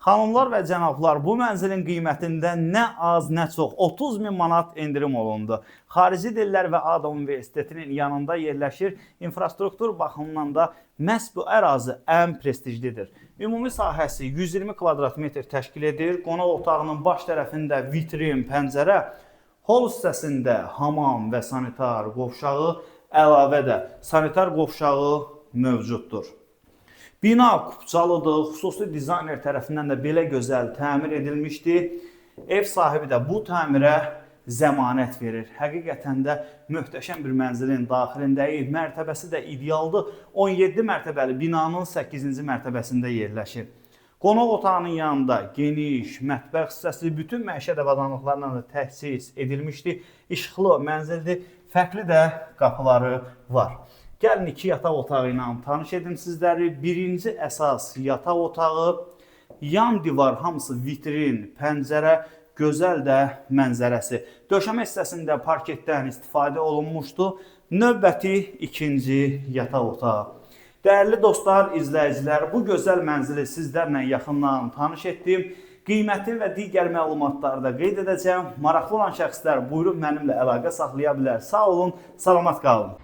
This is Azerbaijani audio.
Xanımlar və cənablar, bu mənzilin qiymətində nə az, nə çox 30.000 manat endirim olundu. Xarici Dillər və ADA Universitetinin yanında yerləşir. İnfrastruktur baxımından da məhz bu ərazi ən prestijlidir. Ümumi sahəsi 120 kvadrat metr təşkil edir. Qonaq otağının baş tərəfində vitrin, pəncərə, hol hissəsində hamam və sanitar qovşağı, əlavə də sanitar qovşağı mövcuddur. Bina kupçalıdır, xüsusi dizayner tərəfindən də belə gözəl təmir edilmişdir. Ev sahibi də bu təmirə zəmanət verir. Həqiqətən də möhtəşəm bir mənzilin daxilindəyik. Mərtəbəsi də idealdır. 17 mərtəbəli binanın 8-ci mərtəbəsində yerləşir. Qonaq otağının yanında geniş mətbəx hissəsi bütün məişət avadanlıqlarla da təchiz edilmişdir. İşıqlı mənzildir. Fərqli də qapıları var. Gəlin iki yataq otağı ilə tanış edim sizləri. Birinci əsas yataq otağı, yan divar hamısı vitrin, pəncərə, gözəl də mənzərəsi. Döşəmə hissəsində parketdən istifadə olunmuşdu. Növbəti ikinci yataq otağı. Dəyərli dostlar, izləyicilər, bu gözəl mənzili sizlərlə yaxından tanış etdim. Qiyməti və digər məlumatları da qeyd edəcəm. Maraqlı olan şəxslər buyurub mənimlə əlaqə saxlaya bilər. Sağ olun, salamat qalın.